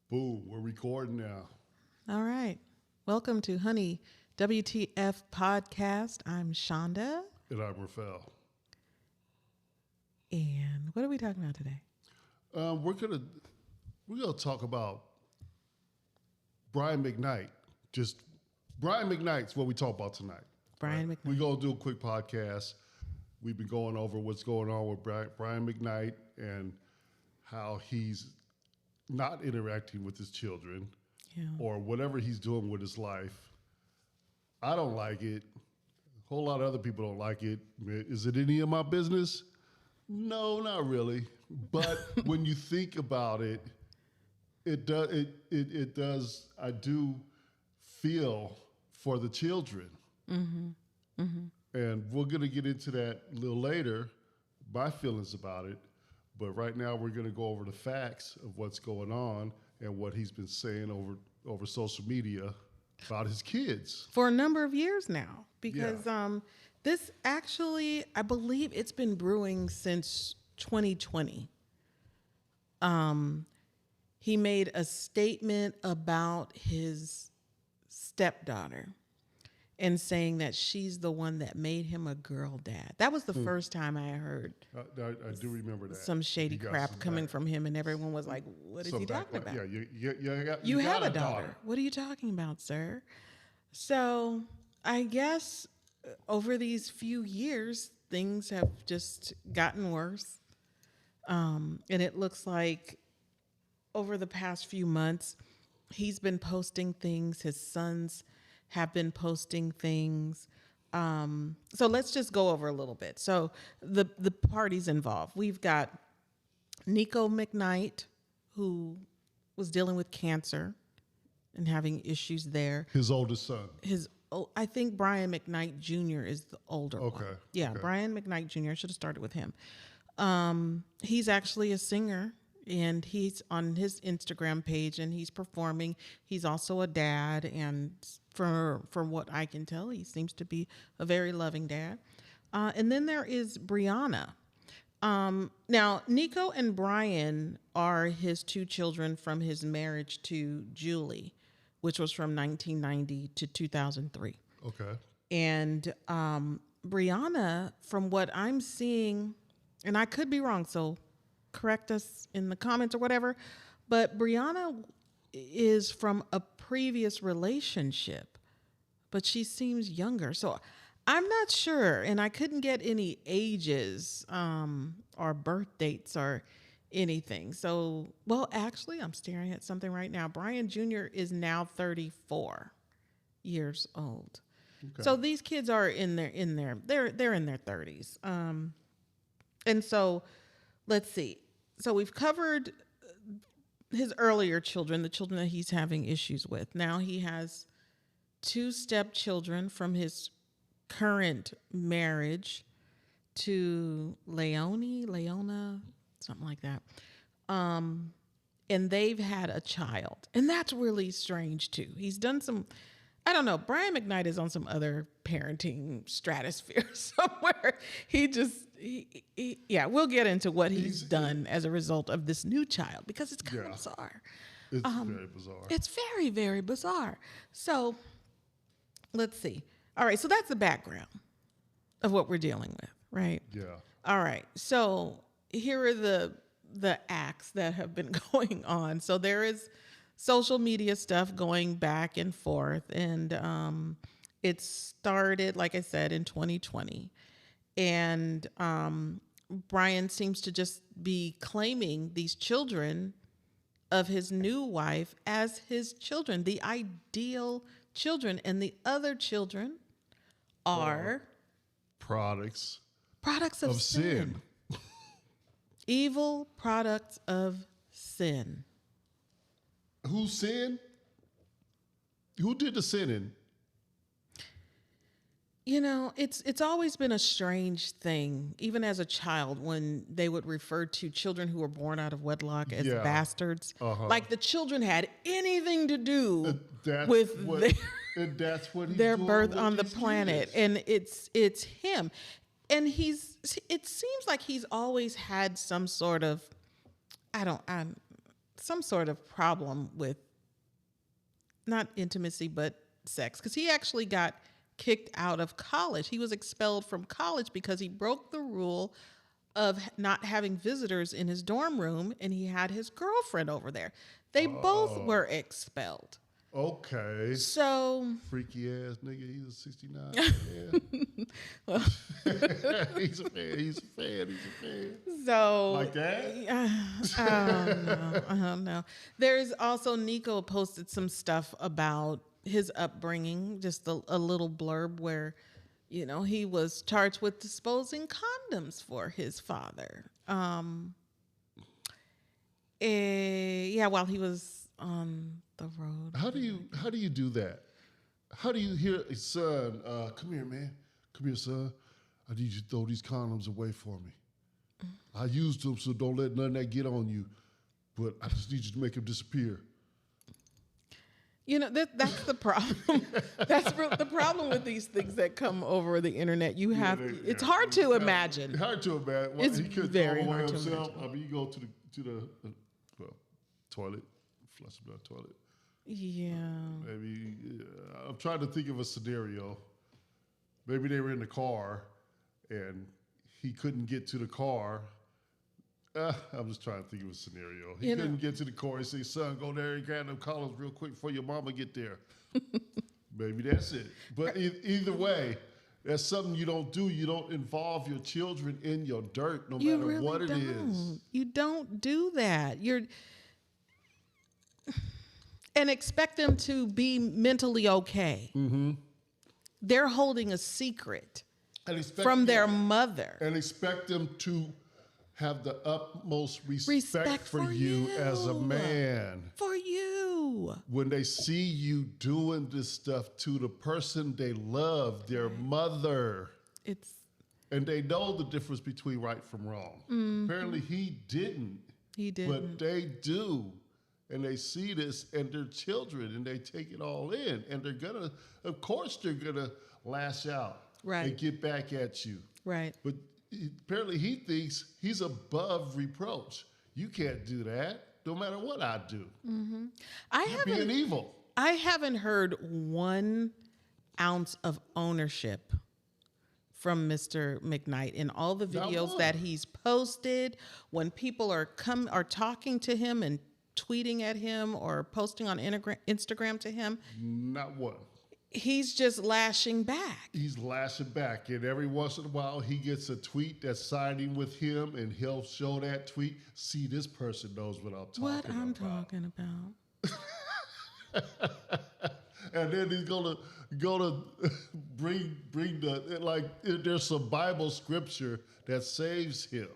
Boom, we're recording now. All right. Welcome to Honey WTF podcast. I'm Shonda. And I'm Rafael. And what are we talking about today? We're gonna talk about Brian McKnight. Just Brian McKnight's what we talk about tonight. Brian McKnight. We're gonna do a quick podcast. We've been going over what's going on with Brian McKnight and how he's not interacting with his children or whatever he's doing with his life. I don't like it. A whole lot of other people don't like it. Is it any of my business? No, not really. But when you think about it, it does. I do feel for the children. Mm-hmm. Mm-hmm. And we're going to get into that a little later, my feelings about it. But right now, we're going to go over the facts of what's going on and what he's been saying over social media about his kids. For a number of years now. Because this actually, I believe it's been brewing since 2020. He made a statement about his stepdaughter and saying that she's the one that made him a girl dad. That was the first time I heard. I do remember that. Some shady crap coming from him, and everyone was like, what is he talking about? Yeah, you have a daughter. What are you talking about, sir? So I guess over these few years, things have just gotten worse. And it looks like over the past few months, he's been posting things. His sons have been posting things. So let's just go over a little bit. So the parties involved. We've got Nico McKnight, who was dealing with cancer and having issues there. His oldest son. I think Brian McKnight Jr. is the older one. Okay. Yeah, okay. Brian McKnight Jr. I should have started with him. He's actually a singer. And he's on his Instagram page and he's performing. He's also a dad. And from what I can tell, he seems to be a very loving dad. And then there is Brianna. Now, Nico and Brian are his two children from his marriage to Julie, which was from 1990 to 2003. Okay. And Brianna, from what I'm seeing, and I could be wrong, so correct us in the comments or whatever, but Brianna is from a previous relationship, but she seems younger. So I'm not sure, and I couldn't get any ages or birth dates or anything. So, well, actually, I'm staring at something right now. Brian Jr. is now 34 years old. Okay. So these kids are they're in their 30s. And so let's see. So we've covered his earlier children, the children that he's having issues with. Now he has two stepchildren from his current marriage to Leona, something like that. And they've had a child. And that's really strange too. He's done some, I don't know, Brian McKnight is on some other parenting stratosphere somewhere. We'll get into what he's done as a result of this new child because it's kind of bizarre. It's very bizarre. It's very, very bizarre. So let's see. All right. So that's the background of what we're dealing with, right? Yeah. All right. So here are the acts that have been going on. So there is social media stuff going back and forth. And it started, like I said, in 2020. And Brian seems to just be claiming these children of his new wife as his children, the ideal children. And the other children are products of sin. Evil products of sin. Who sinned? Who did the sinning? You know, it's always been a strange thing, even as a child, when they would refer to children who were born out of wedlock as bastards. Uh-huh. Like the children had anything to do with their birth on the planet. And it's him. And it seems like he's always had some sort of, some sort of problem with not intimacy, but sex. Because he actually got kicked out of college. He was expelled from college because he broke the rule of not having visitors in his dorm room, and he had his girlfriend over there. They both were expelled. Okay. So freaky ass nigga. He's a 69. Well, he's a fan. So like that. I don't know. There's also Nico posted some stuff about his upbringing, just a little blurb where, he was charged with disposing condoms for his father. While he was on the road. How do you do that? How do you hear, son, come here, man. Come here, son. I need you to throw these condoms away for me. I used them, so don't let none of that get on you. But I just need you to make them disappear. That's the problem. That's the problem with these things that come over the internet. It's hard to imagine. Hard to imagine. It's he could very throw away hard to himself. imagine. I mean, you go to the toilet, flush him down the toilet. Yeah. Maybe I'm trying to think of a scenario. Maybe they were in the car and he couldn't get to the car. I'm just trying to think of a scenario. He couldn't get to the car. He said, son, go there and grab them collars real quick before your mama get there. Maybe that's it. But either way, that's something you don't do. You don't involve your children in your dirt, no matter really what it is. You don't do that. And expect them to be mentally okay. Mm-hmm. They're holding a secret from their mother. And expect them to have the utmost respect for you as a man. For you. When they see you doing this stuff to the person they love, their mother. And they know the difference between right from wrong. Mm-hmm. Apparently he didn't. He didn't. But they do. And they see this and they're children and they take it all in. And they're gonna lash out. Right. And get back at you. Right. But apparently he thinks he's above reproach. You can't do that, no matter what I do. Mm-hmm. You're being evil. I haven't heard 1 ounce of ownership from Mr. McKnight in all the videos that he's posted. When people are talking to him and tweeting at him or posting on Instagram to him, not one. He's just lashing back. He's lashing back. And every once in a while, he gets a tweet that's siding with him, and he'll show that tweet. See, this person knows what I'm talking about. And then he's gonna bring the, like, there's some Bible scripture that saves him.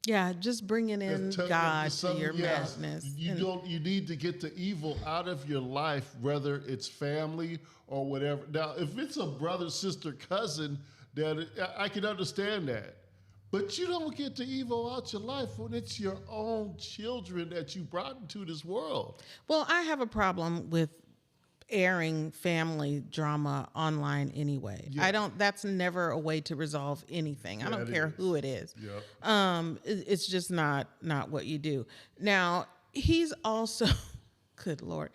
Yeah, just bringing in God to your madness. You need to get the evil out of your life, whether it's family or whatever. Now, if it's a brother, sister, cousin, I can understand that. But you don't get the evil out your life when it's your own children that you brought into this world. Well, I have a problem with airing family drama online anyway. Yeah. That's never a way to resolve anything. I don't care who it is. Yep. It's just not what you do. Now, he's also, good Lord,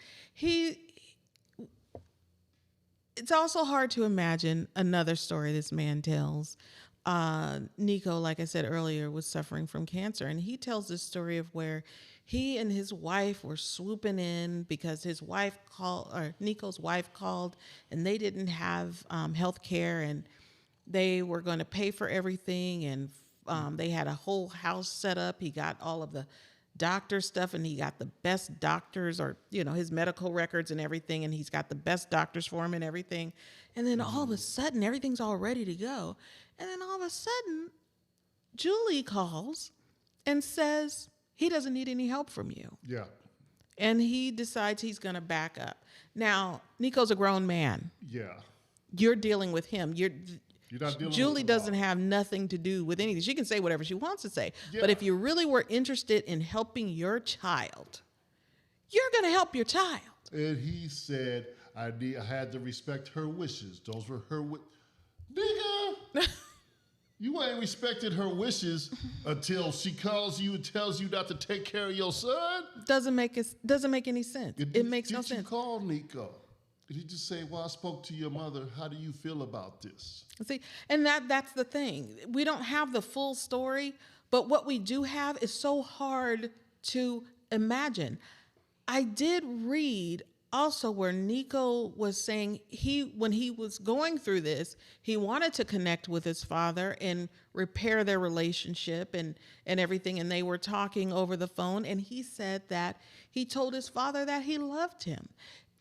it's also hard to imagine another story this man tells. Nico, like I said earlier, was suffering from cancer, and he tells this story of where he and his wife were swooping in because Nico's wife called, and they didn't have health care, and they were going to pay for everything, and they had a whole house set up. He got all of the doctor stuff, and he got the best doctors, or his medical records and everything, and he's got the best doctors for him and everything. And then all of a sudden, everything's all ready to go. And then all of a sudden, Julie calls and says he doesn't need any help from you. Yeah. And he decides he's going to back up. Now, Nico's a grown man. Yeah. You're dealing with him. You're not dealing Julie with doesn't have nothing to do with anything. She can say whatever she wants to say. Yeah. But if you really were interested in helping your child, you're going to help your child. And he said, I had to respect her wishes. Those were her wishes. Nigga! You ain't respected her wishes until she calls you and tells you not to take care of your son. Doesn't make any sense. It makes no sense. Did you call Nico? Did he just say, well, I spoke to your mother. How do you feel about this? See, and that's the thing. We don't have the full story, but what we do have is so hard to imagine. I did read also where Nico was saying when he was going through this, he wanted to connect with his father and repair their relationship and everything. And they were talking over the phone. And he said that he told his father that he loved him.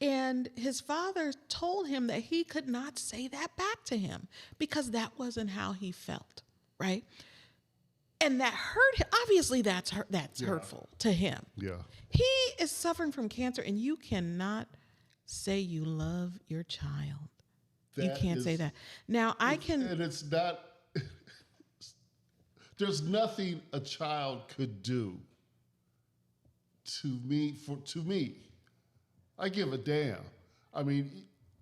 And his father told him that he could not say that back to him because that wasn't how he felt, right? And that hurt him. Obviously, that's hurtful to him. Yeah. He is suffering from cancer, and you cannot say you love your child. You can't say that. Now, I can... And it's not... There's nothing a child could do to me. I give a damn. I mean,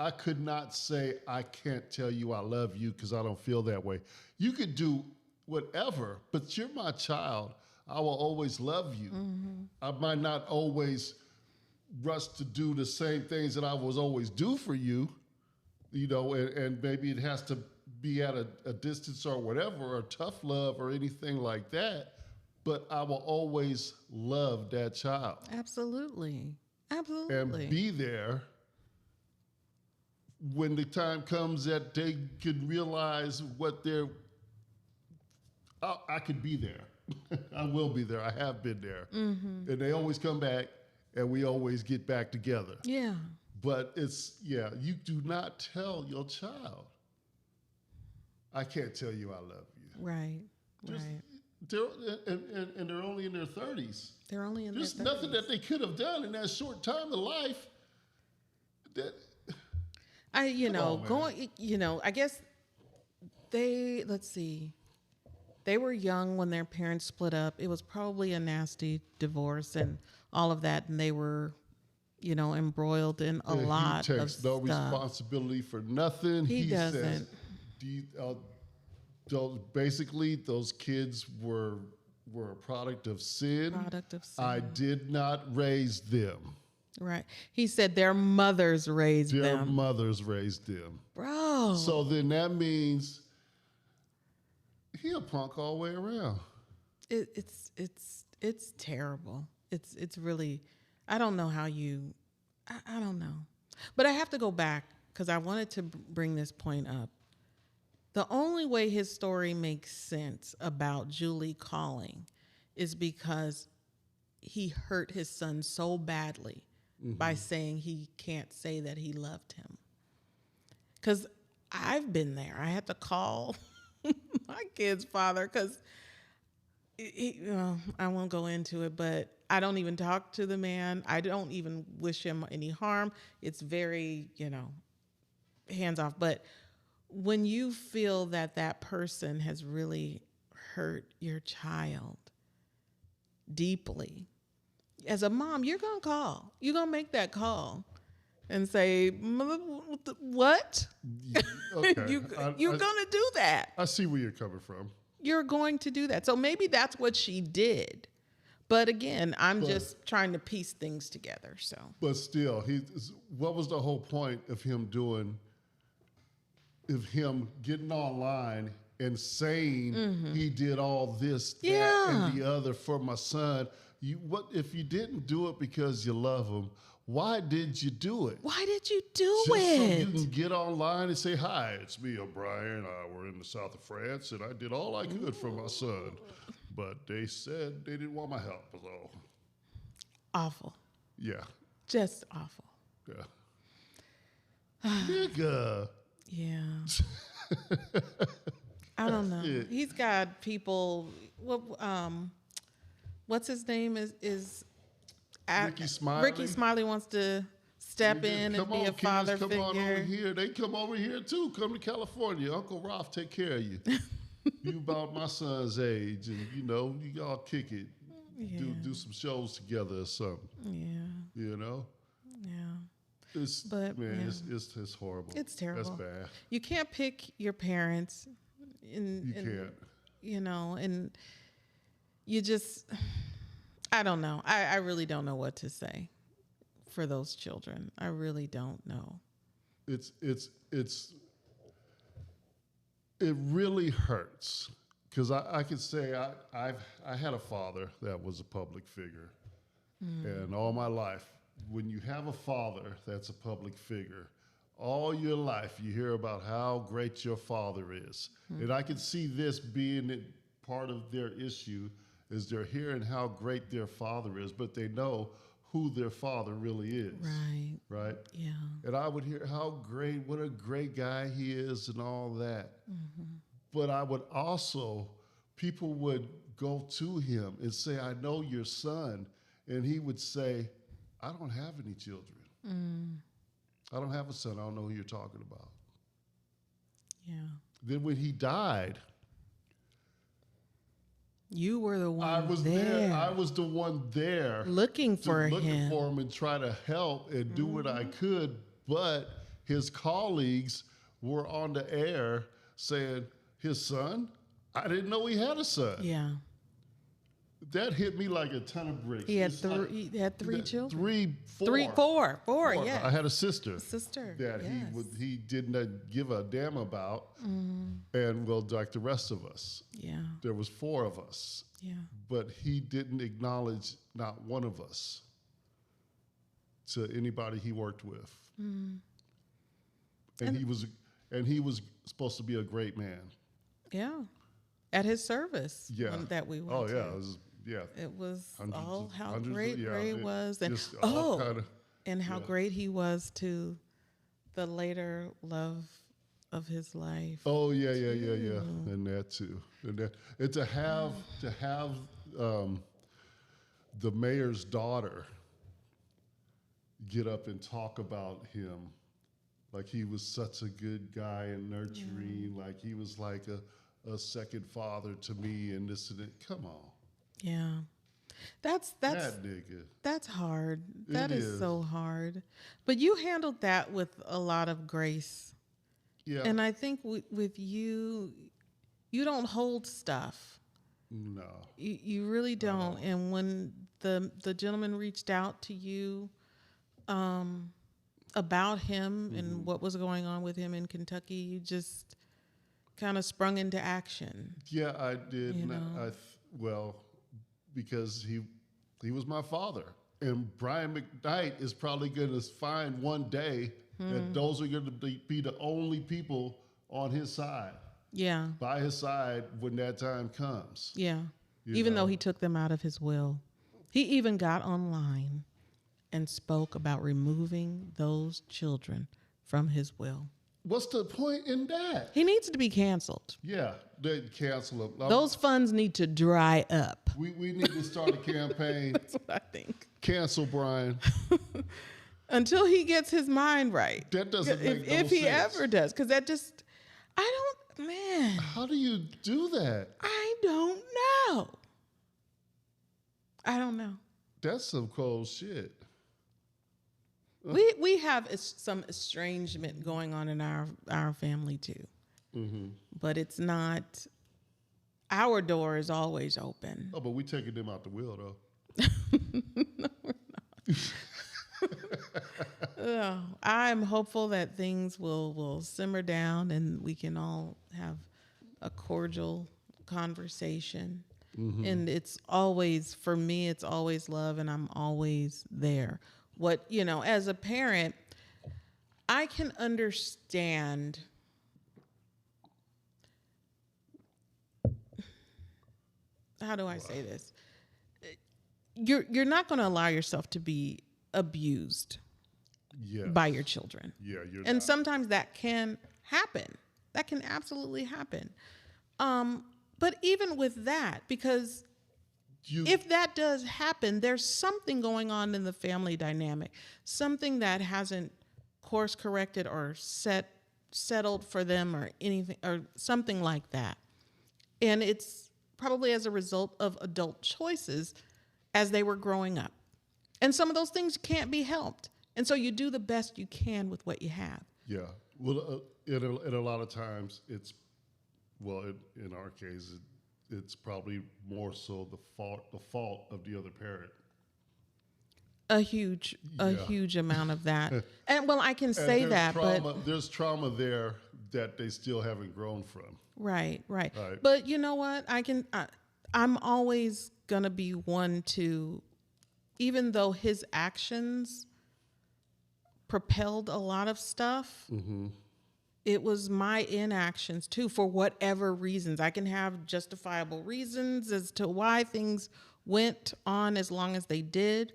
I could not say, I can't tell you I love you because I don't feel that way. You could do whatever, but you're my child. I will always love you. Mm-hmm. I might not always rush to do the same things that I was always do for you, and maybe it has to be at a distance or whatever, or tough love or anything like that, but I will always love that child. Absolutely. And be there when the time comes that they can realize what they're... I could be there. I will be there. I have been there. Mm-hmm. And they always come back, and we always get back together. Yeah. But you do not tell your child, I can't tell you I love you. Right. And they're only in their 30s. They're only in their 30s. There's nothing that they could have done in that short time of life that... I guess let's see. They were young when their parents split up. It was probably a nasty divorce and all of that. And they were, embroiled in a lot of stuff. He takes no responsibility for nothing. He doesn't. Basically, those kids were a product of sin. I did not raise them. Right. He said their mothers raised them. Their mothers raised them. Bro. So then that means... He a punk all the way around. It's terrible. It's really, I don't know how you, I don't know. But I have to go back because I wanted to bring this point up. The only way his story makes sense about Julie calling is because he hurt his son so badly by saying he can't say that he loved him. Because I've been there. I had to call my kid's father because I won't go into it, but I don't even talk to the man. I don't even wish him any harm. It's very, hands off. But when you feel that person has really hurt your child deeply, as a mom, you're going to call. You're going to make that call and say, what? Okay. You're going to do that. I see where you're coming from. You're going to do that. So maybe that's what she did. But again, I'm just trying to piece things together. So, but still, what was the whole point of him getting online and saying he did all this, that, and the other for my son? What if you didn't do it because you love him? Why did you do it? Why did you do Just it? So you can get online and say, hi, it's me, O'Brien. We're in the south of France, and I did all I could for my son. But they said they didn't want my help. So. Awful. Yeah. Just awful. Yeah. Nigga. Yeah. I don't know. Yeah. He's got people. What's his name? Is Ricky Smiley. Ricky Smiley wants to step in and be a father figure. Come on over here. They come over here too. Come to California. Uncle Ralph take care of you. You about my son's age, and you all kick it. Yeah. Do some shows together or something. Yeah. Yeah. It's horrible. It's terrible. That's bad. You can't pick your parents. You can't. You know, and you just, I don't know. I really don't know what to say for those children. I really don't know. It really hurts because I could say I had a father that was a public figure, and all my life, when you have a father that's a public figure, all your life you hear about how great your father is, and I could see this being part of their issue is they're hearing how great their father is, but they know who their father really is. Right. Right. Yeah. And I would hear what a great guy he is and all that. But I would also, people would go to him and say, I know your son. And he would say, I don't have any children. I don't have a son. I don't know who you're talking about. Yeah. Then when he died, you were the one I was there. I was the one there looking for him and try to help and do what I could. But his colleagues were on the air saying, his son? I didn't know he had a son. Yeah. That hit me like a ton of bricks. He had three children. Four. Yeah. I had a sister. That he didn't give a damn about, and well, like the rest of us. Yeah. There was 4 of us. Yeah. But he didn't acknowledge not one of us to anybody he worked with. And he was supposed to be a great man. Yeah. At his service. Yeah. That we went to. It was how great Ray was, and and how great he was to the later love of his life. Oh yeah, and that too, and to have the mayor's daughter get up and talk about him like he was such a good guy and nurturing, like he was like a second father to me, and this and that. Come on. Yeah. That's that nigga. That's hard. That is so hard. But you handled that with a lot of grace. Yeah. And I think with you don't hold stuff. No. You really don't. And when the gentleman reached out to you about him and what was going on with him in Kentucky, you just kind of sprung into action. Yeah, I did. Because he was my father. And Brian McKnight is probably going to find one day that those are going to be the only people on his side. Yeah. By his side when that time comes. Yeah. Even though he took them out of his will. He even got online and spoke about removing those children from his will. What's the point in that? He needs to be canceled. Yeah, they cancel him. Those funds need to dry up. We need to start a campaign. That's what I think. Cancel Brian. Until he gets his mind right. That doesn't make no sense. If he ever does. Because that just, man. How do you do that? I don't know. That's some cold shit. We have some estrangement going on in our family too, but it's not. Our door is always open. Oh, but we taking them out the will though. No, we're not. I'm hopeful that things will simmer down and we can all have a cordial conversation. And it's always, for me, it's always love, and I'm always there. As a parent, I can understand how do I say this? You're not going to allow yourself to be abused by your children. Yeah, and sometimes that can happen. That can absolutely happen. But even with that, because if that does happen, there's something going on in the family dynamic, something that hasn't course corrected or settled for them or anything or something like that. And it's probably as a result of adult choices as they were growing up. And some of those things can't be helped. And so you do the best you can with what you have. Yeah. Well, and a lot of times it's well, in our case, it's probably more so the fault of the other parent. A huge amount of that. And well, I can say there's that, trauma, there's trauma there that they still haven't grown from. Right. But you know what? I'm always gonna be one to, even though his actions propelled a lot of stuff, it was my inactions too, for whatever reasons. I can have justifiable reasons as to why things went on as long as they did.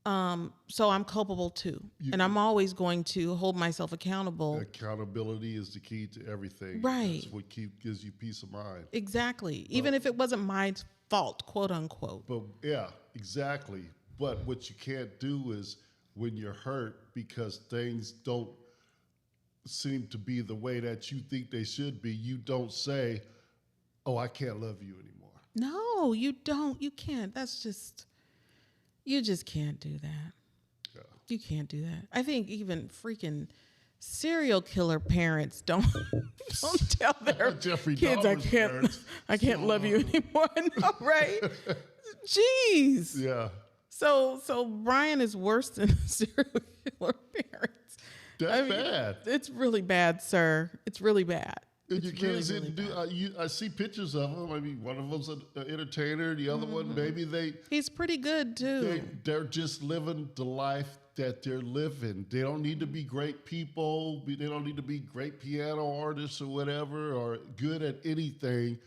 So I'm culpable too. And I'm always going to hold myself accountable. Accountability is the key to everything. Right. That's what gives you peace of mind. Exactly. Even if it wasn't my fault, quote unquote. But yeah, exactly. But what you can't do is when you're hurt because things don't seem to be the way that you think they should be, you don't say, "Oh, I can't love you anymore." No, you don't. You can't. You just can't do that. Yeah. You can't do that. I think even freaking serial killer parents don't tell their Jeffrey kids, I can't love you anymore. No, right? Jeez. Yeah. So Brian is worse than serial killer parents. That's bad. It's really bad, sir. It's really bad. And your kids didn't do. I see pictures of them. I mean, one of them's an entertainer. The other one, maybe he's pretty good too. They're just living the life that they're living. They don't need to be great people. They don't need to be great piano artists or whatever, or good at anything.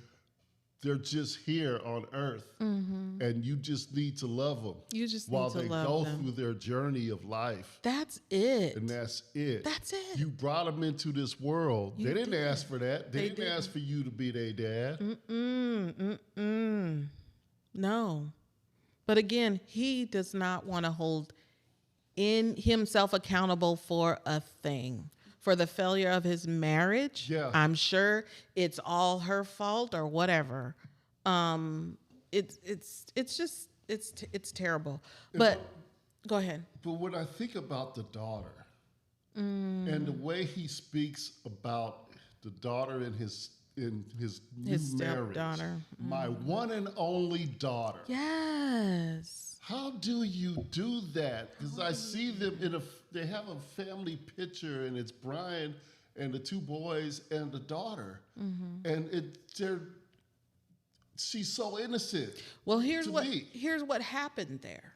They're just here on earth, and you just need to love them. You just while need to they love go them through their journey of life. That's it. And that's it. That's it. You brought them into this world. They didn't ask for that. They didn't ask for you to be their dad. No. But again, he does not want to hold in himself accountable for a thing. For the failure of his marriage. Yeah. I'm sure it's all her fault or whatever. It's terrible. But go ahead. But when I think about the daughter and the way he speaks about the daughter in his new marriage, my one and only daughter. Yes. How do you do that? Because I see them they have a family picture, and it's Brian and the two boys and the daughter, and she's so innocent. Well, here's what happened there.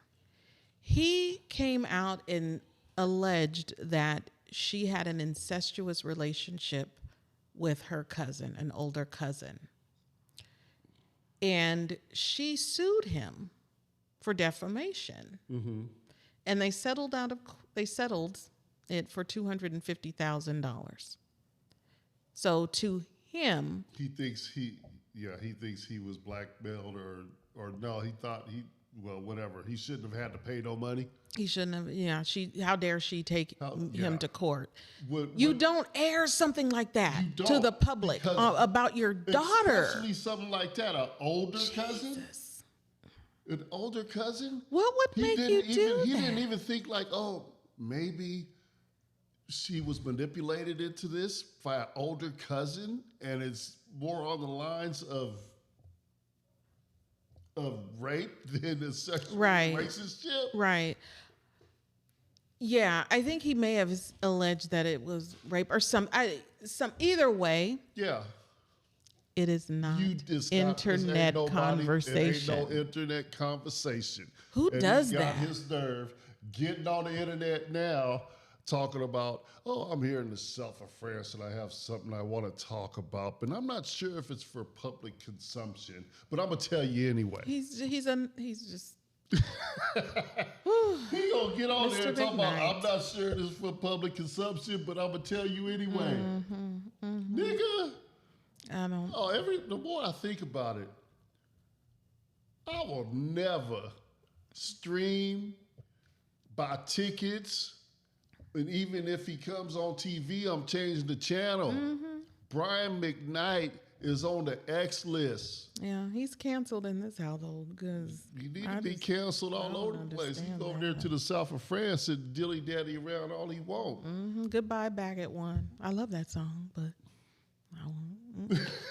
He came out and alleged that she had an incestuous relationship with her cousin, an older cousin, and she sued him for defamation, and they settled it for $250,000. So to him, he thinks he was blackmailed, or no, he thought whatever. He shouldn't have had to pay no money. He shouldn't have. Yeah, how dare she take him to court? You don't air something like that to the public about your daughter, especially something like that. An older cousin. An older cousin? What would make you do that? He didn't even think like, oh, maybe she was manipulated into this by an older cousin, and it's more on the lines of rape than a sexual relationship. Right. Yeah, I think he may have alleged that it was rape or some either way. Yeah. It is not internet conversation. It ain't no internet conversation. Who does that? Got his nerve getting on the internet now, talking about, oh, I'm here in the south of France and I have something I want to talk about, but I'm not sure if it's for public consumption. But I'm gonna tell you anyway. He's just. He gonna get on there and talk about, I'm not sure it's for public consumption, but I'm gonna tell you anyway, nigga. I don't. The more I think about it, I will never stream, buy tickets, and even if he comes on TV, I'm changing the channel. Brian McKnight is on the X list. Yeah, he's canceled in this household because you need to be canceled all over the place. He go over there to the south of France and dilly-dally around all he wants. Goodbye back at one. I love that song, but I won't.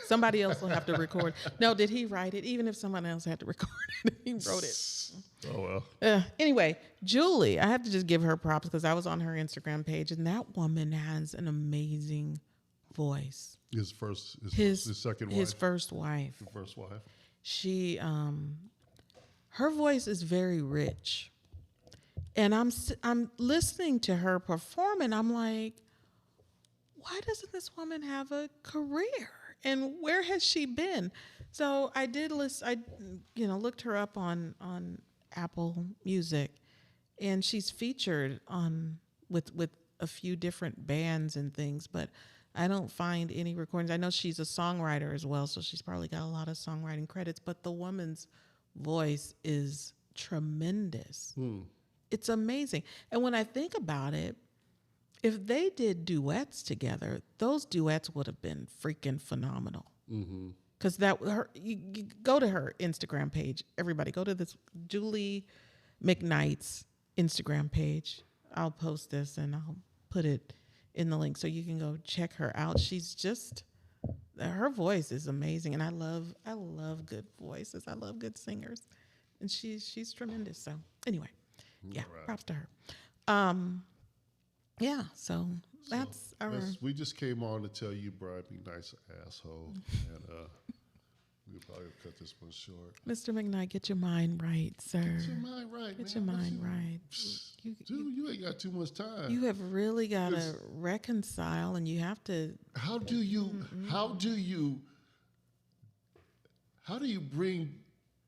Somebody else will have to record. No, did he write it? Even if someone else had to record it, he wrote it. Oh, well. Anyway, Julie, I have to just give her props because I was on her Instagram page, and that woman has an amazing voice. His second wife. His first wife. The first wife. She, her voice is very rich. And I'm listening to her perform, and I'm like, why doesn't this woman have a career? And where has she been? So I did looked her up on Apple Music, and she's featured with a few different bands and things, but I don't find any recordings. I know she's a songwriter as well, so she's probably got a lot of songwriting credits, but the woman's voice is tremendous. It's amazing. And when I think about it, if they did duets together, those duets would have been freaking phenomenal. Because you go to her Instagram page. Everybody, go to this Julie McKnight's Instagram page. I'll post this and I'll put it in the link so you can go check her out. Her voice is amazing, and I love good voices. I love good singers, and she's tremendous. So anyway, yeah, right. Props to her. Yeah, so that's our. We just came on to tell you Brian McKnight's an asshole, and we'll probably cut this one short. Mr. McKnight, get your mind right, sir. Get your mind right, Get your mind right. Dude, you ain't got too much time. You have really got to reconcile, and you have to. How do you bring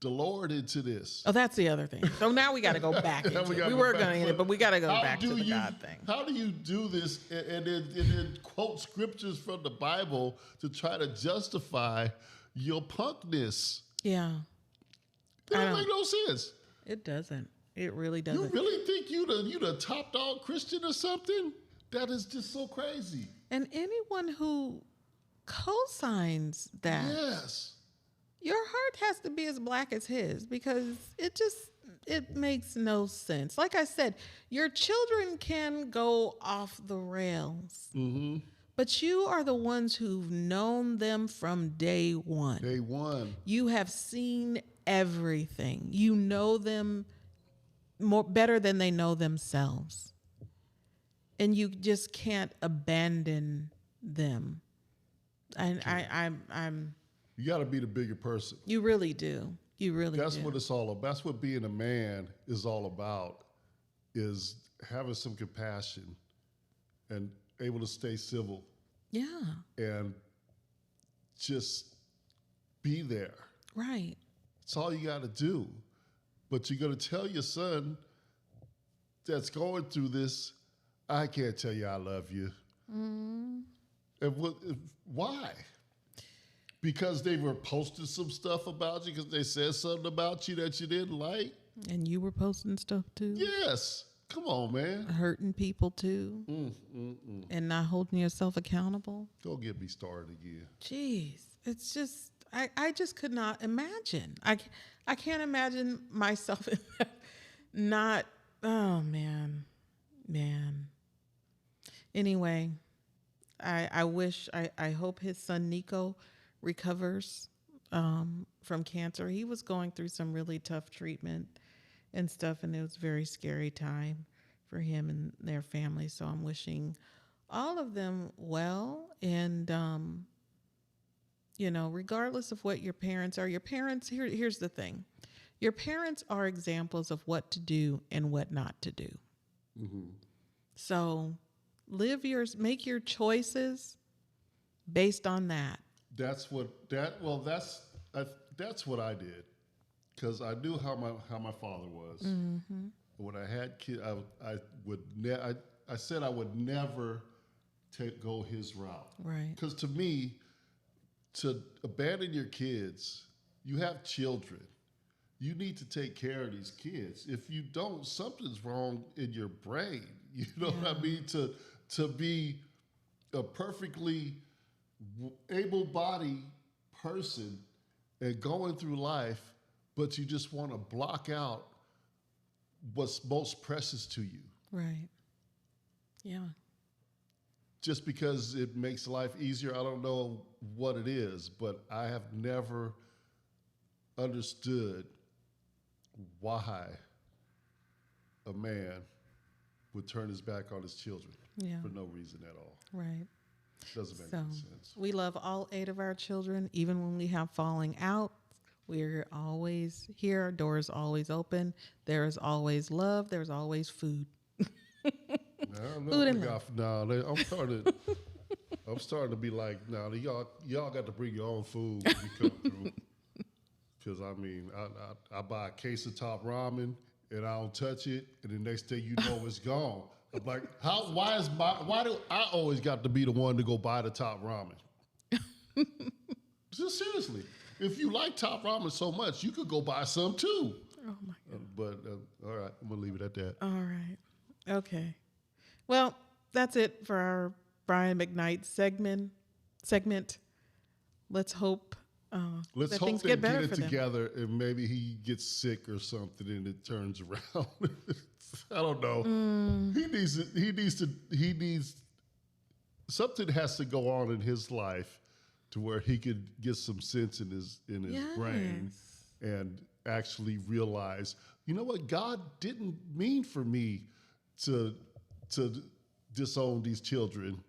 the Lord into this? Oh, that's the other thing. So now we got to go back into it. We were going to end it, but we got to go back to the God thing. How do you do this and then quote scriptures from the Bible to try to justify your punkness? Yeah. It don't make no sense. It doesn't. It really doesn't. You really think you the top dog Christian or something? That is just so crazy. And anyone who co-signs that. Yes. Your heart has to be as black as his, because it makes no sense. Like I said, your children can go off the rails, but you are the ones who've known them from day one. Day one. You have seen everything. You know them better than they know themselves. And you just can't abandon them. I'm You got to be the bigger person. You really do. You really do. That's what it's all about. That's what being a man is all about, is having some compassion and able to stay civil. Yeah. And just be there. Right. That's all you got to do. But you're going to tell your son that's going through this, I can't tell you I love you. And why? Because they were posting some stuff about you, because they said something about you that you didn't like. And you were posting stuff too? Yes. Come on, man. Hurting people too. And not holding yourself accountable. Don't get me started again. Jeez. It's just, I just could not imagine. I can't imagine myself in that. Not, oh man. Anyway, I hope his son Nico recovers from cancer. He was going through some really tough treatment and stuff, and it was a very scary time for him and their family. So I'm wishing all of them well, and regardless of what your parents are, here's the thing. Your parents are examples of what to do and what not to do. So make your choices based on that. That's what I did, because I knew how my father was. When I had kids, I said I would never go his route. Right. Because to me, to abandon your kids, you have children. You need to take care of these kids. If you don't, something's wrong in your brain. You know what I mean? To be a perfectly able-bodied person and going through life, but you just want to block out what's most precious to you. Right. Yeah. just because it makes life easier. I don't know what it is, but I have never understood why a man would turn his back on his children for no reason at all. Right. Doesn't make any sense. We love all 8 of our children, even when we have falling out. We're always here. Our door is always open. There is always love. There's always food. Food and love. I'm starting to be like, y'all got to bring your own food when you come through. Because I mean, I buy a case of top ramen and I don't touch it, and the next day you know it's gone. I'm like, why do I always got to be the one to go buy the top ramen? Just seriously, if you like top ramen so much, you could go buy some too. Oh my God. But all right, I'm gonna leave it at that. All right. Okay. Well, that's it for our Brian McKnight segment. Let's hope. Let's that hope things they get better get it for them. together, and maybe he gets sick or something, and it turns around. I don't know. He needs something has to go on in his life to where he could get some sense in his brain and actually realize, you know what, God didn't mean for me to disown these children.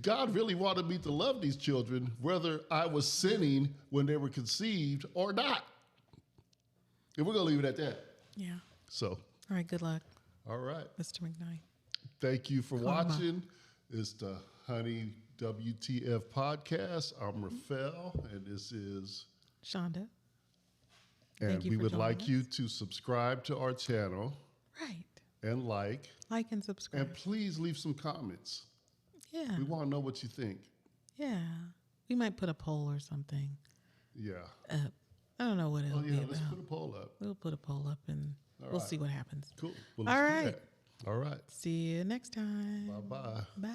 God really wanted me to love these children, whether I was sinning when they were conceived or not. And we're going to leave it at that. Yeah. So. All right. Good luck. All right. Mr. McKnight. Thank you for watching. It's the Honey WTF podcast. I'm Rafael, and this is Shonda. And we would like you to subscribe to our channel. Right. And like and subscribe. And please leave some comments. Yeah. We want to know what you think. Yeah. We might put a poll or something. Yeah. I don't know what it'll be about. Let's put a poll up. We'll put a poll up and we'll see what happens. Cool. Well, all right. All right. See you next time. Bye-bye. Bye.